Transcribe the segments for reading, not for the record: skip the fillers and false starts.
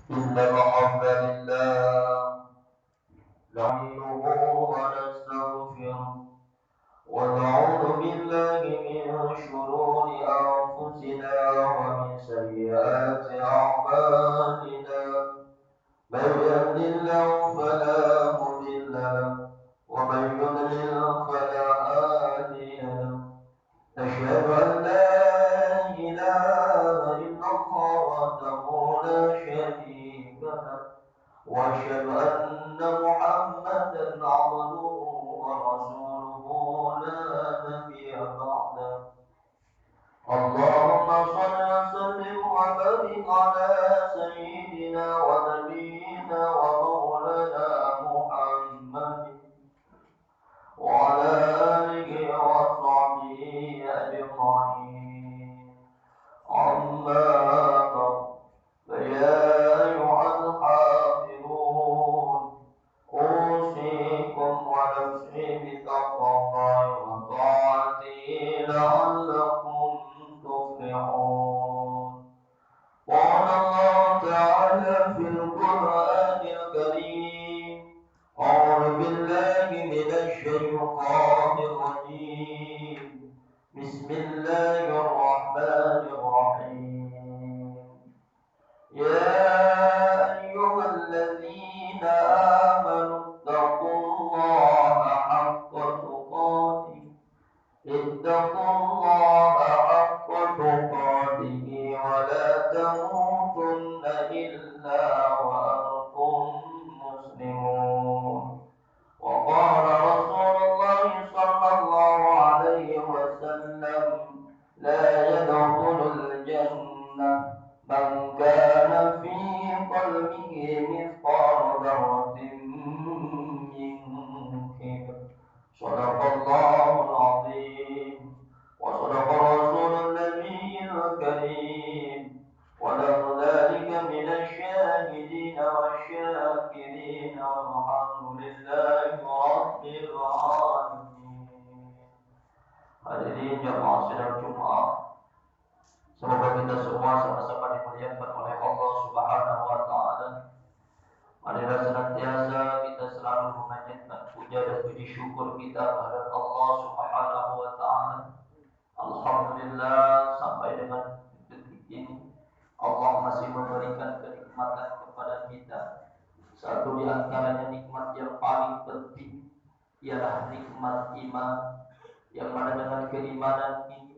إن الحمد لله نحمده ونستغفره ونعوذ بالله من شرور أنفسنا ومن سيئات أعمالنا من يهد الله فلا مضل له ومن يضلل فلا هادي له أشهد أن لا إله إلا الله وحده لا شريك له وأشهد أن محمدا عبده ورسوله لا نبي بعده اللهم صل وسلم وبارك على سيدنا ونبينا ومولانا محمد وعلى آله وصحبه أجمعين أما بعد فيا أيها الحافظون أوصيكم ونفسي بتقوى الله وطاعته لعلكم تفلحون قال الله تعالى في القرآن الكريم أعوذ بالله من الشيطان الرجيم بسم الله الرحمن الرحيم يا أيها الذين آمنوا اتقوا الله حق تقاته ولا تموتن إلا وأنتم مسلمون وقال رسول الله صلى الله عليه وسلم لا يدخل الجنة من كان في قلبه مثقال ذرة من كبر صدق الله العظيم وصدق رسول النبي الكريم ونحن ذلك من الشاهدين والشاكرين والحمد لله رب العالمين. Hadirin jamaah sidang Jumat, semoga kita semua sama-sama dimuliakan oleh Allah Subhanahu wa taala. Marilah senantiasa kita selalu memanjatkan puja dan puji syukur kita kepada Allah Subhanahu wa taala. Alhamdulillah sampai dengan detik ini Allah masih memberikan kenikmatan kepada kita. Satu di antaranya nikmat yang paling penting ialah nikmat iman, yang mana dengan keimanan ini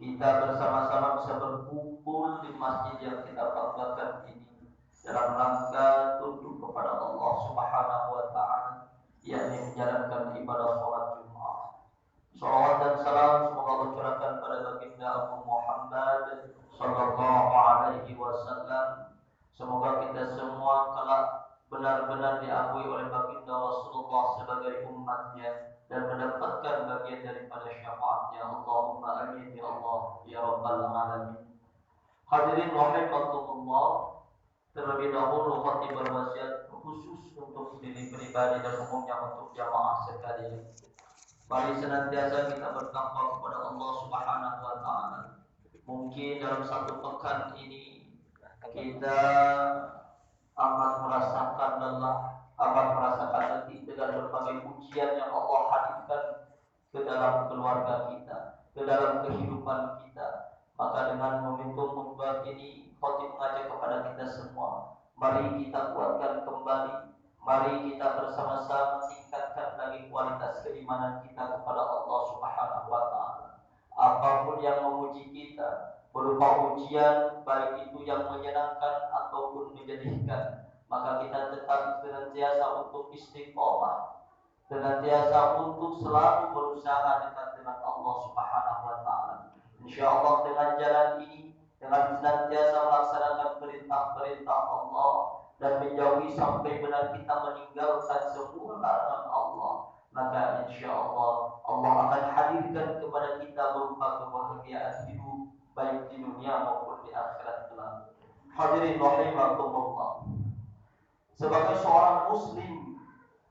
kita bersama-sama bisa berkumpul di masjid yang kita banggakan ini dalam rangka tunduk kepada Allah Subhanahu wa taala, yakni menjalankan ibadah salat Jumat. Salawat dan salam semoga tercurahkan pada baginda Abu Muhammad sallallahu alaihi wasallam. Semoga kita semua kelak benar-benar diakui oleh baginda Rasulullah sebagai umatnya dan mendapatkan bagian daripada syafaatnya. Allahumma amin ya Allah ya rabbal alamin. Hadirin rahimakumullah, terlebih dahulu khatib berwasiat khusus untuk diri pribadi dan umumnya untuk jamaah sekalian. Mari senantiasa kita bertakwa kepada Allah Subhanahu wa taala. Mungkin dalam satu pekan ini kita amat merasakan lelah, amat merasakan letih dengan berbagai ujian yang Allah hadirkan ke dalam keluarga kita, ke dalam kehidupan kita. Maka dengan momentum khutbah ini, khatib mengajak kepada kita semua, mari kita kuatkan kembali, mari kita bersama-sama tingkatkan lagi kualitas keimanan kita kepada Allah Subhanahu wa taala. Apapun yang menguji kita, berupa ujian baik itu yang menyenangkan ataupun menyedihkan, maka kita tetap senantiasa untuk istiqomah, senantiasa untuk selalu berusaha dekat dengan Allah Subhanahu wa taala. Insyaallah dengan jalan ini, dengan senantiasa melaksanakan perintah-perintah Allah dan menjauhi sampai benar kita meninggalkan semua larangan Allah, maka insyaallah Allah akan hadirkan kepada kita berupa kebahagiaan hidup baik di dunia maupun di akhirat kelak. Hadirin rahimakumullah, sebagai seorang muslim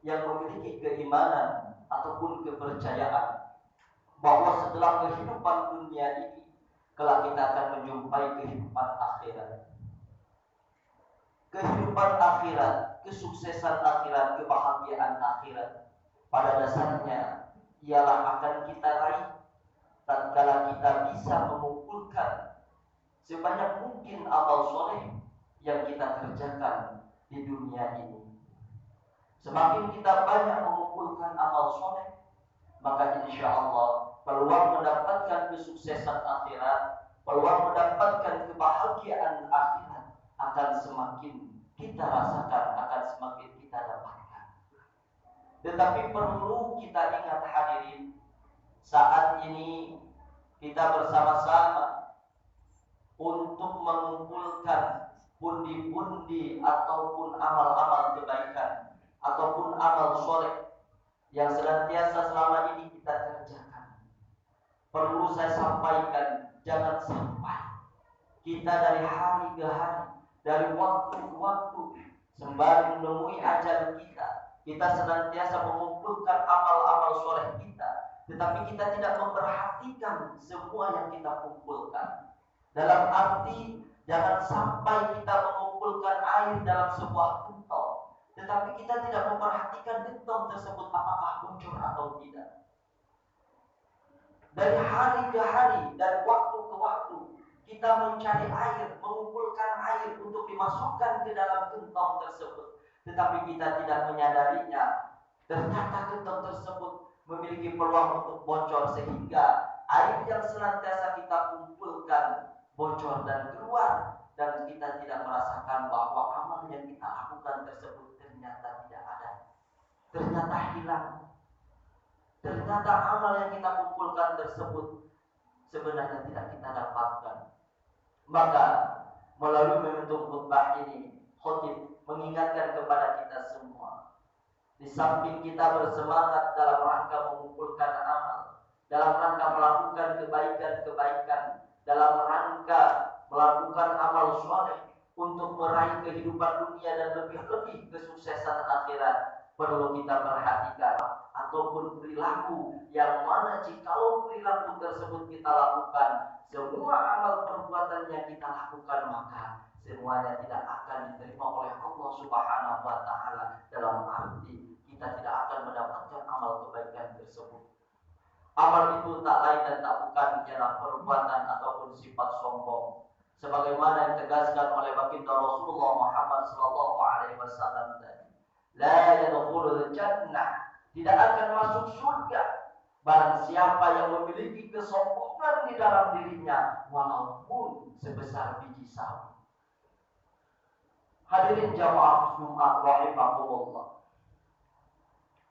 yang memiliki keimanan ataupun kepercayaan bahwa setelah kehidupan dunia ini kelak kita akan menjumpai kehidupan akhirat. kehidupan akhirat, kesuksesan akhirat, kebahagiaan akhirat, pada dasarnya ialah akan kita raih tatkala kita bisa mengumpulkan sebanyak mungkin amal soleh yang kita kerjakan di dunia ini. Semakin kita banyak mengumpulkan amal soleh, maka insya Allah peluang mendapatkan kesuksesan akhirat, peluang mendapatkan kebahagiaan akhirat akan semakin kita rasakan, akan semakin kita dapatkan. Tetapi perlu kita ingat hadirin, saat ini kita bersama-sama untuk mengumpulkan pundi-pundi ataupun amal-amal kebaikan ataupun amal soleh yang senantiasa selama ini kita kerjakan. Perlu saya sampaikan, jangan sampai kita dari hari ke hari, dari waktu ke waktu, sembari menemui ajal kita senantiasa mengumpulkan amal-amal soleh kita, tetapi kita tidak memperhatikan semua yang kita kumpulkan. Dalam arti, jangan sampai kita mengumpulkan air dalam sebuah gentong, tetapi kita tidak memperhatikan gentong tersebut apakah bocor atau tidak. Dari hari ke hari, dari waktu ke waktu, kita mencari air, mengumpulkan air untuk dimasukkan ke dalam gentong tersebut, tetapi kita tidak menyadarinya. Ternyata gentong tersebut memiliki peluang untuk bocor, sehingga air yang senantiasa kita kumpulkan bocor dan keluar, dan kita tidak merasakan bahwa amal yang kita lakukan tersebut ternyata tidak ada, ternyata hilang. Ternyata amal yang kita kumpulkan tersebut sebenarnya tidak kita dapatkan. Maka melalui momentum khutbah ini, khotib mengingatkan kepada kita semua, di samping kita bersemangat dalam rangka mengumpulkan amal, dalam rangka melakukan kebaikan-kebaikan, dalam rangka melakukan amal soleh untuk meraih kehidupan dunia dan lebih-lebih kesuksesan akhirat, perlu kita perhatikan ataupun perilaku yang mana jikalau perilaku tersebut kita lakukan, semua amal perbuatan yang kita lakukan, maka semuanya tidak akan diterima oleh Allah Subhanahu wa Ta'ala. Dalam arti kita tidak akan mendapatkan amal kebaikan tersebut. Amal itu tak lain dan tak bukan ialah perbuatan ataupun sifat sombong, sebagaimana yang ditegaskan oleh baginda Rasulullah Muhammad SAW tadi. La yadkhulul jannah, tidak akan masuk surga barang siapa yang memiliki kesombongan di dalam dirinya, walaupun sebesar biji sawi. Hadirin jamaah Jumat rahimakumullah,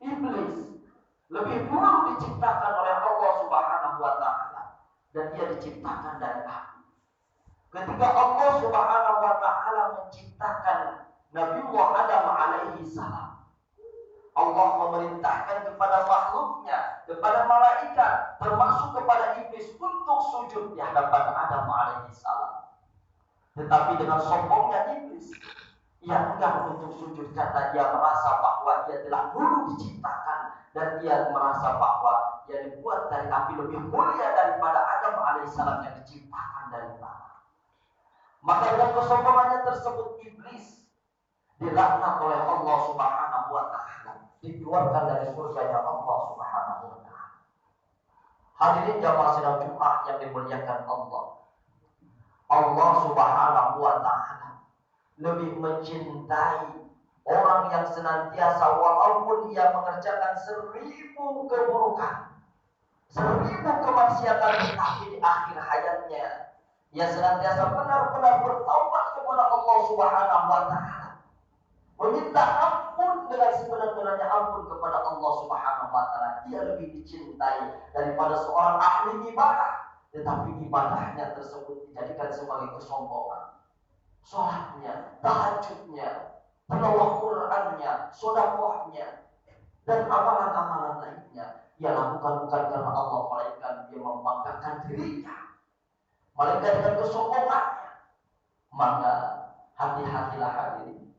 iblis lebih dulu diciptakan oleh Allah Subhanahu wa Ta'ala, dan dia diciptakan dari api. Ketika Allah Subhanahu wa Ta'ala menciptakan Nabiullah Adam alaihi salam, Allah memerintahkan kepada makhluknya, kepada malaikat, termasuk kepada iblis, untuk sujud di hadapan Adam alaihi salam. Tetapi dengan sombongnya iblis, ia enggan untuk sujud karena ia merasa bahwa ia telah dulu diciptakan, dan ia merasa bahwa ia dibuat dari api lebih mulia daripada Adam alaihissalam yang diciptakan dari tanah. Maka dengan kesombongannya tersebut, iblis dilaknat oleh Allah Subhanahu wa Ta'ala, dikeluarkan dari surganya Allah Subhanahu wa Ta'ala. Hadirin jamaah sidang Jumat yang dimuliakan Allah, Allah Subhanahu wa Ta'ala lebih mencintai orang yang senantiasa walaupun ia mengerjakan 1000 keburukan, 1000 kemaksiatan, tetapi di akhir hayatnya ia senantiasa benar-benar bertaubat kepada Allah Subhanahu wa Ta'ala, meminta ampun dengan sebenar-benarnya ampun kepada Allah Subhanahu wa Ta'ala. Dia lebih dicintai daripada seorang ahli ibadah, tetapi ibadahnya tersebut dijadikan sebagai kesombongan. Sholatnya, tahajudnya, tilawah Qur'annya, sedekahnya, dan amalan-amalan lainnya ia lakukan bukan karena Allah, melainkan dia membanggakan dirinya, melainkan dengan kesombongannya. Maka hati-hatilah hadirin,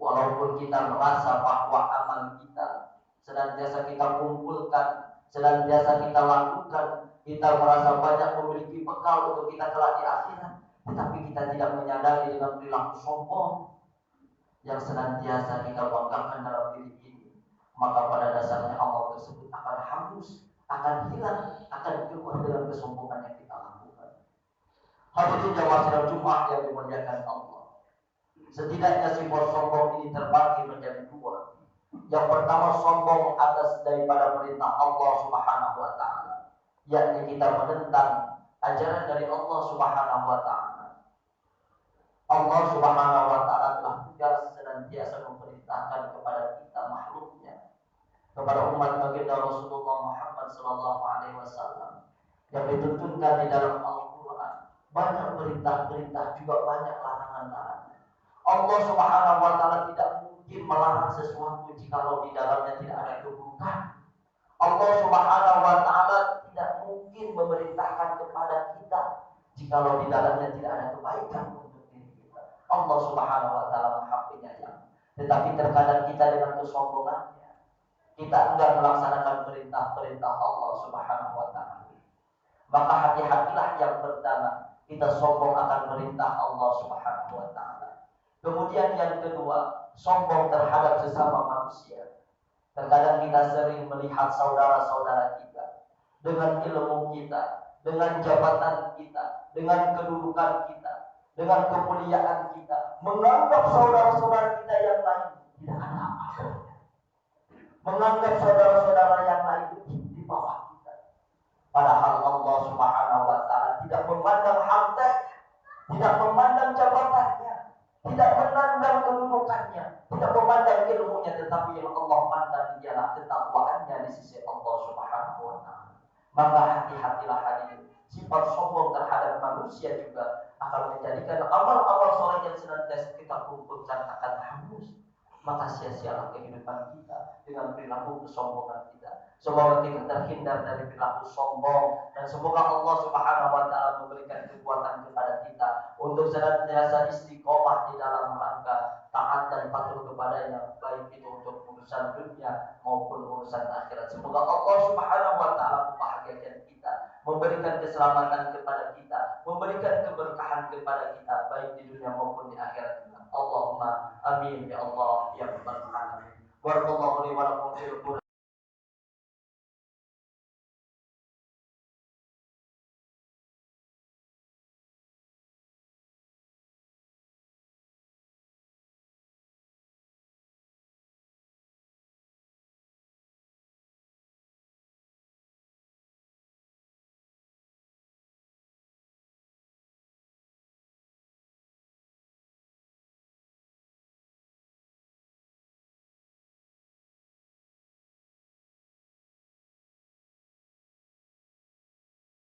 walaupun kita merasa bahwa amal kita senantiasa kita kumpulkan, senantiasa kita lakukan, kita merasa banyak memiliki bekal untuk kita kelak di akhirat, tetapi kita tidak menyadari dengan perilaku sombong, yang senantiasa kita banggakan dalam diri ini, maka pada dasarnya amal tersebut akan hangus, akan hilang, akan keluar dengan kesombongan yang kita lakukan. Hadirin jamaah sidang Jumat yang dimuliakan Allah. Setidaknya sifat sombong ini terbagi menjadi dua. Yang pertama, sombong atas daripada perintah Allah Subhanahu wa taala, yakni kita menentang ajaran dari Allah Subhanahu wa taala. Allah Subhanahu wa taala telah tugas senantiasa memerintahkan kepada kita makhluknya, kepada umat baginda Rasulullah Muhammad sallallahu alaihi wasallam, yang dituntunkan di dalam Al-Qur'an. Banyak perintah-perintah, juga banyak larangan-larangan. Allah Subhanahu wa taala tidak mungkin melarang sesuatu jikalau di dalamnya tidak ada keburukan. Allah Subhanahu wa taala tidak mungkin memerintahkan kepada kita jikalau di dalamnya tidak ada kebaikan untuk diri kita. Allah Subhanahu wa taala Maha Penyayang. Tetapi terkadang kita dengan kesombongannya, kita enggan melaksanakan perintah-perintah Allah Subhanahu wa taala. Maka hati-hatilah yang pertama, kita sombong akan perintah Allah Subhanahu wa taala. Kemudian yang kedua, sombong terhadap sesama manusia. Terkadang kita sering melihat saudara-saudara kita dengan ilmu kita, dengan jabatan kita, dengan kedudukan kita, dengan kemuliaan kita, menganggap saudara-saudara kita yang lain tidak ada apa-apa. Menganggap saudara-saudara yang lain di bawah kita. Padahal Allah Subhanahu wa taala tidak memandang harta, tidak memandang jabatannya, tidak memandang kedudukannya, tidak memandang ilmunya, tetapi yang Allah pandang ialah ketakwaannya di sisi Allah Subhanahu wa taala. Maka hati-hatilah hadirin, sifat sombong terhadap manusia juga akan menjadikan amal-amal soleh yang senantiasa kita kumpulkan akan hangus. Maka sia-sialah kehidupan kita dengan perilaku kesombongan kita. Semoga kita terhindar dari perilaku sombong, dan semoga Allah Subhanahu wa taala memberikan kekuatan kepada kita untuk senantiasa istiqomah di dalam rangka taat dan patuh kepadanya, baik itu untuk urusan dunia maupun urusan akhirat. Semoga Allah Subhanahu wa taala membahagiakan kita, memberikan keselamatan kepada kita, memberikan keberkahan kepada kita baik di dunia maupun di akhirat. Allahumma amin ya Allah ya rabbal alamin. Barakallahu li wa lakum fil Qur'an